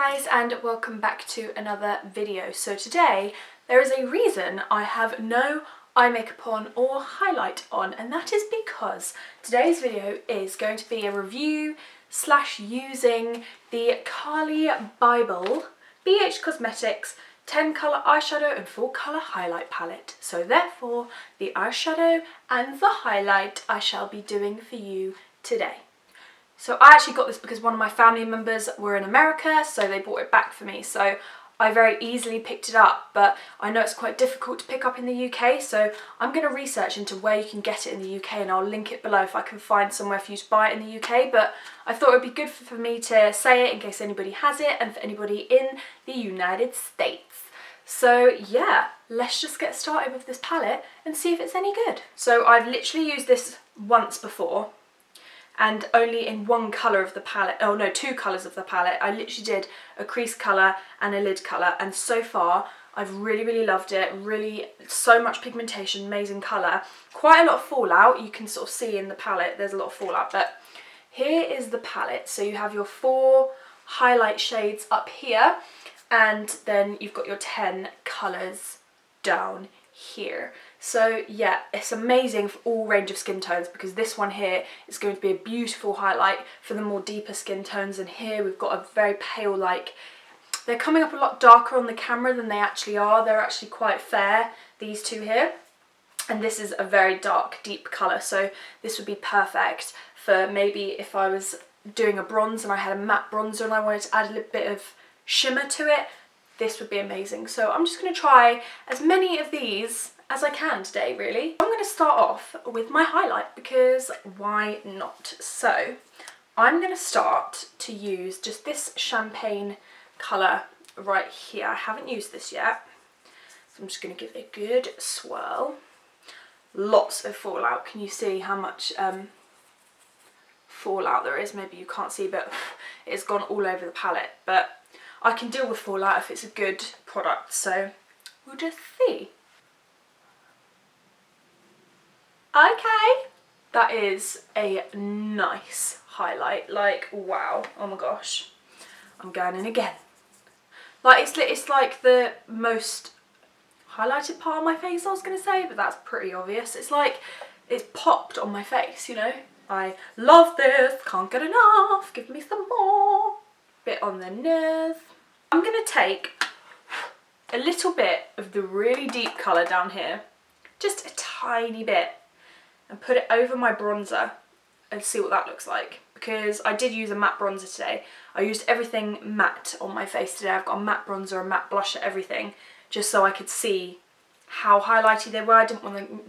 guys, and welcome back to another video. So today there is a reason I have no eye makeup on or highlight on, and that is because today's video is going to be a review / using the Carli Bybel BH Cosmetics 10 colour eyeshadow and full colour highlight palette. So therefore the eyeshadow and the highlight I shall be doing for you today. So I actually got this because one of my family members were in America, so they brought it back for me. So I very easily picked it up, but I know it's quite difficult to pick up in the UK, so I'm going to research into where you can get it in the UK, and I'll link it below if I can find somewhere for you to buy it in the UK. But I thought it would be good for me to say it in case anybody has it and for anybody in the United States. So yeah, let's just get started with this palette and see if it's any good. So I've literally used this once before, and only in one colour of the palette, oh no, two colours of the palette. I literally did a crease colour and a lid colour, and so far I've really loved it. Really, so much pigmentation, amazing colour. Quite a lot of fallout, you can sort of see in the palette there's a lot of fallout, but here is the palette. So you have your 4 highlight shades up here, and then you've got your 10 colours down here. So yeah, it's amazing for all range of skin tones, because this one here is going to be a beautiful highlight for the more deeper skin tones, and here we've got a very pale, like, they're coming up a lot darker on the camera than they actually are. They're actually quite fair, these two here, and this is a very dark deep colour, so this would be perfect for maybe if I was doing a bronze and I had a matte bronzer and I wanted to add a little bit of shimmer to it. This would be amazing. So I'm just going to try as many of these as I can today, really. I'm going to start off with my highlight, because why not? So I'm going to start to use just this champagne colour right here. I haven't used this yet, so I'm just going to give it a good swirl. Lots of fallout. Can you see how much fallout there is? Maybe you can't see, but it's gone all over the palette. But I can deal with fallout if it's a good product, so we'll just see. Okay, that is a nice highlight. Like, wow, oh my gosh, I'm going in again. Like, it's like the most highlighted part of my face, I was going to say, but that's pretty obvious. It's like it's popped on my face, you know. I love this, can't get enough, give me some more. Bit on the nose. I'm going to take a little bit of the really deep colour down here, just a tiny bit, and put it over my bronzer and see what that looks like, because I did use a matte bronzer today. I used everything matte on my face today. I've got a matte bronzer, a matte blusher, everything, just so I could see how highlighty they were. I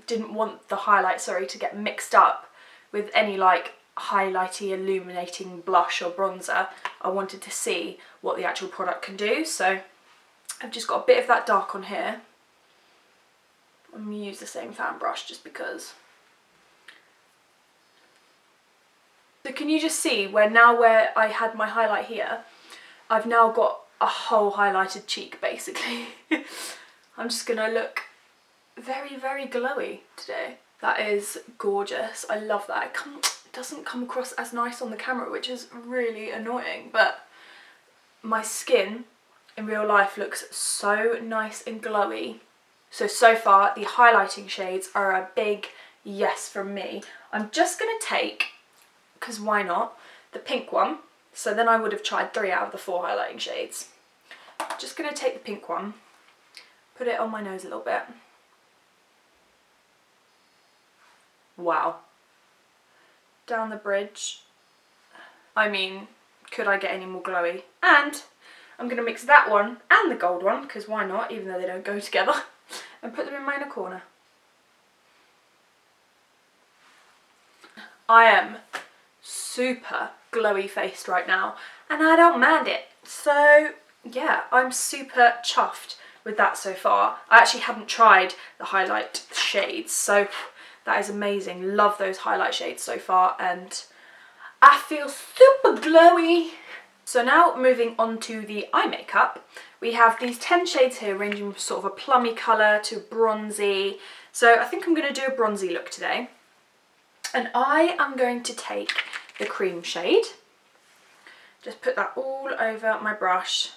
didn't want the highlight, sorry, to get mixed up with any like highlighty illuminating blush or bronzer. I wanted to see what the actual product can do, so I've just got a bit of that dark on here. I'm going to use the same fan brush just because. So can you just see where I had my highlight here, I've now got a whole highlighted cheek basically. I'm just going to look very glowy today. That is gorgeous. I love that. It doesn't come across as nice on the camera, which is really annoying, but my skin in real life looks so nice and glowy. So far the highlighting shades are a big yes from me. I'm just going to take, because why not, the pink one. So then I would have tried 3 out of the 4 highlighting shades. Just going to take the pink one, put it on my nose a little bit. Wow. Down the bridge. I mean, could I get any more glowy? And I'm going to mix that one and the gold one, because why not, even though they don't go together, and put them in my inner corner. I am super glowy faced right now, and I don't mind it. So yeah, I'm super chuffed with that so far. I actually haven't tried the highlight shades, so that is amazing. Love those highlight shades so far, and I feel super glowy. So now moving on to the eye makeup, we have these 10 shades here, ranging from sort of a plummy colour to bronzy. So I think I'm going to do a bronzy look today, and I am going to take the cream shade. Just put that all over my brush,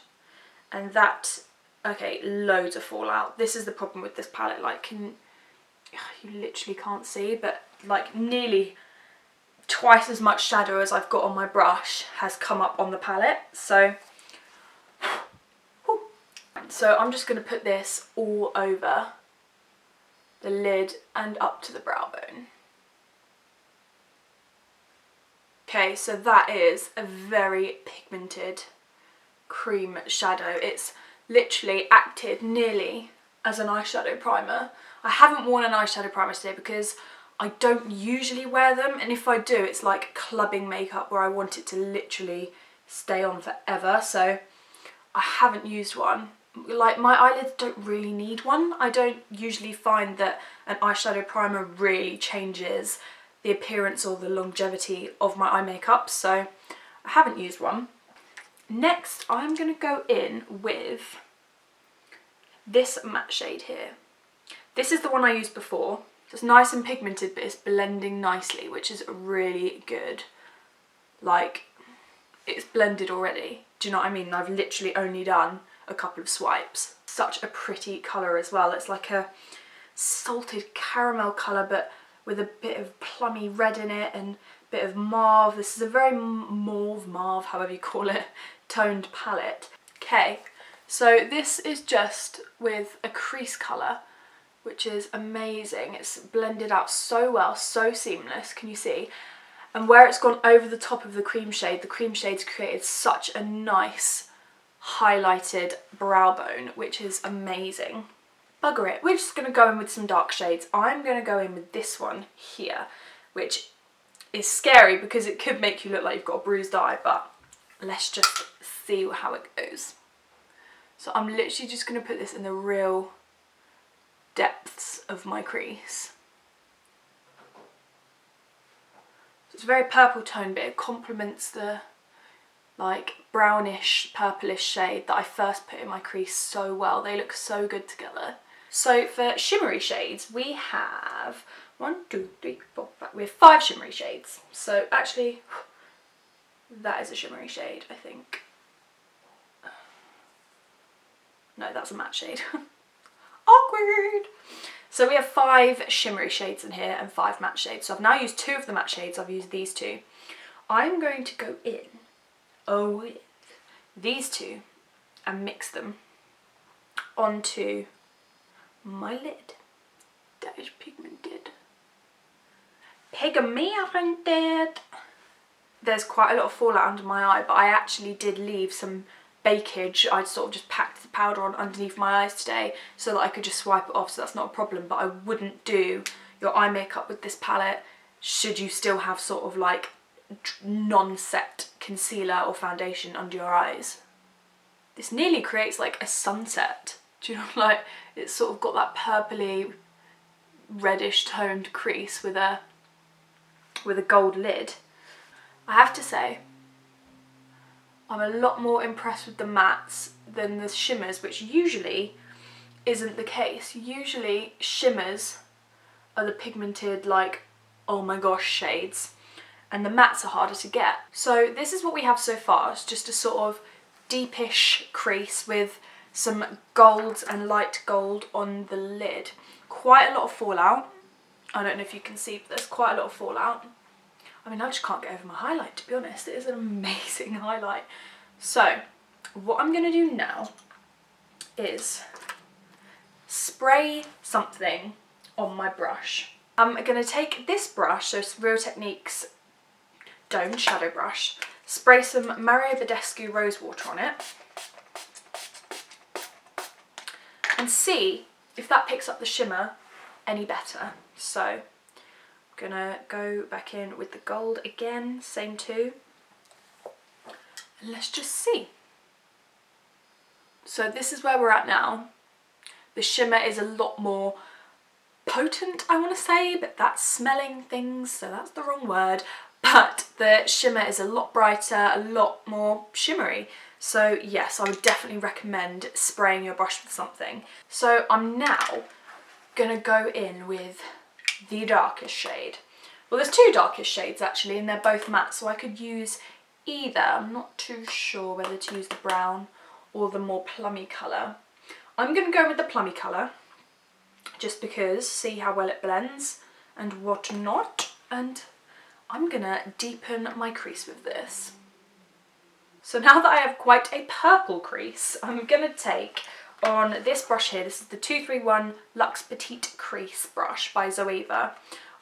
and that, okay, loads of fallout. This is the problem with this palette, like you literally can't see, but like nearly twice as much shadow as I've got on my brush has come up on the palette. So I'm just going to put this all over the lid and up to the brow bone. Okay, so that is a very pigmented cream shadow. It's literally acted nearly as an eyeshadow primer. I haven't worn an eyeshadow primer today because I don't usually wear them, and if I do, it's like clubbing makeup where I want it to literally stay on forever, so I haven't used one. Like, my eyelids don't really need one. I don't usually find that an eyeshadow primer really changes the appearance or the longevity of my eye makeup, so I haven't used one. Next, I'm going to go in with this matte shade here. This is the one I used before. It's nice and pigmented, but it's blending nicely, which is really good. Like, it's blended already. Do you know what I mean? I've literally only done a couple of swipes. Such a pretty colour as well. It's like a salted caramel colour, but with a bit of plummy red in it and a bit of mauve. This is a very mauve, however you call it, toned palette. Okay, so this is just with a crease colour, which is amazing. It's blended out so well, so seamless, can you see? And where it's gone over the top of the cream shade's created such a nice highlighted brow bone, which is amazing. Bugger it, we're just going to go in with some dark shades. I'm going to go in with this one here, which is scary because it could make you look like you've got a bruised eye, but let's just see how it goes. So I'm literally just going to put this in the real depths of my crease. So it's a very purple tone, but it complements the like brownish purplish shade that I first put in my crease so well. They look so good together. So for shimmery shades, we have 1, 2, 3, 4, 5. We have 5 shimmery shades. So actually, that is a shimmery shade, I think. No, that's a matte shade. Awkward! So we have 5 shimmery shades in here and 5 matte shades. So I've now used 2 of the matte shades. I've used these 2. I'm going to go in with these 2 and mix them onto my lid. That is pigmented. Pigmented! There's quite a lot of fallout under my eye, but I actually did leave some bakage. I sort of just packed the powder on underneath my eyes today so that I could just swipe it off, so that's not a problem. But I wouldn't do your eye makeup with this palette should you still have sort of like non-set concealer or foundation under your eyes. This nearly creates like a sunset. Do you know, like it's sort of got that purpley reddish toned crease with a gold lid. I have to say, I'm a lot more impressed with the mattes than the shimmers, which usually isn't the case. Usually shimmers are the pigmented, like, oh my gosh shades, and the mattes are harder to get. So this is what we have so far. It's just a sort of deepish crease with some gold and light gold on the lid. Quite a lot of fallout. I don't know if you can see, but there's quite a lot of fallout. I mean, I just can't get over my highlight, to be honest. It is an amazing highlight. So what I'm going to do now is spray something on my brush. I'm going to take this brush, so it's Real Techniques Domed Shadow Brush, spray some Mario Badescu Rose Water on it, and see if that picks up the shimmer any better. So I'm gonna go back in with the gold again, same 2, and let's just see. So this is where we're at now. The shimmer is a lot more potent, I want to say, but that's smelling things, so that's the wrong word. But the shimmer is a lot brighter, a lot more shimmery. So yes, I would definitely recommend spraying your brush with something. So I'm now gonna go in with the darkest shade. Well, there's 2 darkest shades actually, and they're both matte, so I could use either. I'm not too sure whether to use the brown or the more plummy colour. I'm going to go with the plummy colour, just because, see how well it blends and whatnot. And I'm going to deepen my crease with this. So now that I have quite a purple crease, I'm going to take on this brush here. This is the 231 Luxe Petite Crease brush by Zoeva.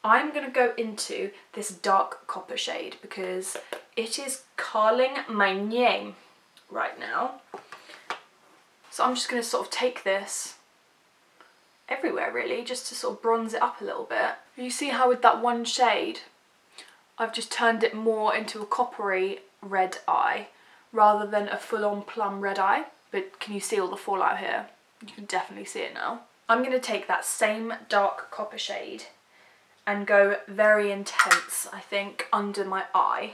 I'm going to go into this dark copper shade because it is calling my name right now. So I'm just going to sort of take this everywhere really, just to sort of bronze it up a little bit. You see how with that one shade, I've just turned it more into a coppery red eye rather than a full-on plum red eye. But can you see all the fallout here? You can definitely see it now. I'm going to take that same dark copper shade and go very intense, I think, under my eye.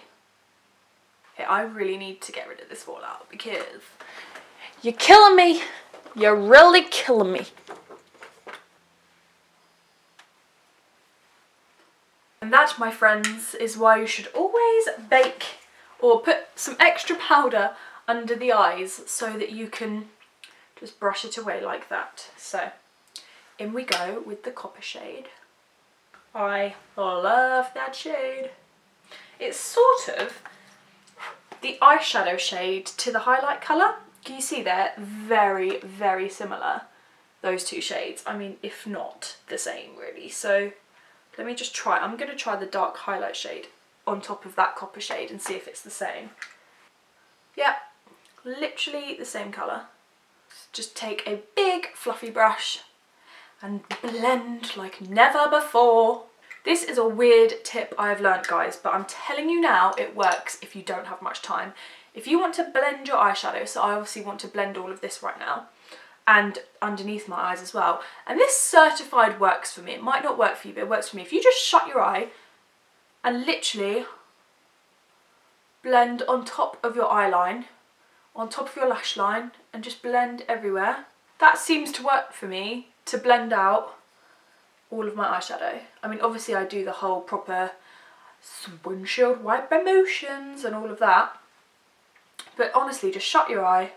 Okay, I really need to get rid of this fallout because you're killing me. You're really killing me. And that, my friends, is why you should always bake or put some extra powder under the eyes so that you can just brush it away like that. So in we go with the copper shade. I love that shade. It's sort of the eyeshadow shade to the highlight colour. Can you see they're very, very similar, those two shades? I mean, if not the same really. So let me just try. I'm going to try the dark highlight shade on top of that copper shade and see if it's the same. Yep, literally the same colour. Just take a big fluffy brush and blend like never before. This is a weird tip I've learnt, guys, but I'm telling you now, it works if you don't have much time. If you want to blend your eyeshadow, so I obviously want to blend all of this right now, and underneath my eyes as well, and this certified works for me. It might not work for you, but it works for me. If you just shut your eye and literally blend on top of your eye line, on top of your lash line, and just blend everywhere, that seems to work for me to blend out all of my eyeshadow. I mean, obviously I do the whole proper windshield wiper motions and all of that, but honestly, just shut your eye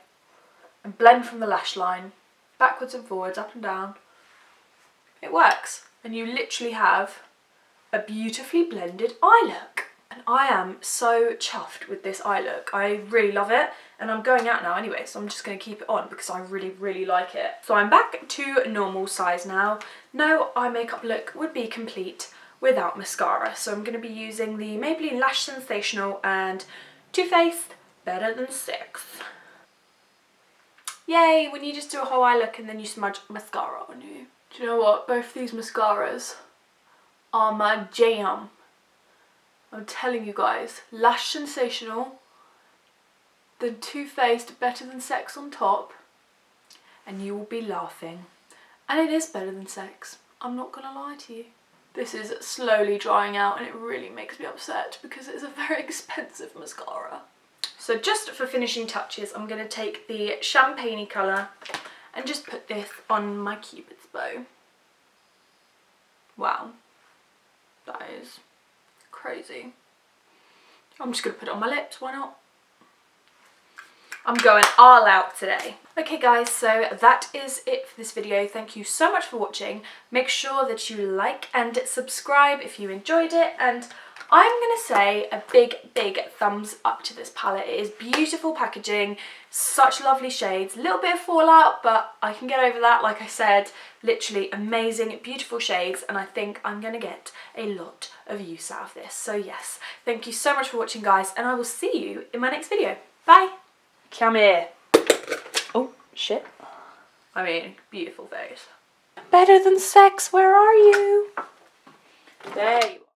and blend from the lash line, backwards and forwards, up and down. It works, and you literally have a beautifully blended eye look. And I am so chuffed with this eye look. I really love it, and I'm going out now anyway, so I'm just going to keep it on because I really, really like it. So I'm back to normal size now. No eye makeup look would be complete without mascara, so I'm going to be using the Maybelline Lash Sensational and Too Faced Better Than Sex. Yay, when you just do a whole eye look and then you smudge mascara on you. Do you know what? Both these mascaras are my jam. I'm telling you guys, Lash Sensational, the Too Faced Better Than Sex on top, and you will be laughing. And it is better than sex, I'm not gonna lie to you. This is slowly drying out and it really makes me upset because it's a very expensive mascara. So just for finishing touches, I'm gonna take the champagne colour and just put this on my Cupid's bow. Wow, that is crazy. I'm just going to put it on my lips, why not? I'm going all out today. Okay guys, so that is it for this video. Thank you so much for watching. Make sure that you like and subscribe if you enjoyed it, and I'm going to say a big, big thumbs up to this palette. It is beautiful packaging, such lovely shades, a little bit of fallout, but I can get over that. Like I said, literally amazing, beautiful shades, and I think I'm going to get a lot of use out of this. So yes, thank you so much for watching, guys, and I will see you in my next video. Bye! Come here. Oh, shit. I mean, beautiful face. Better than sex, where are you? There you are.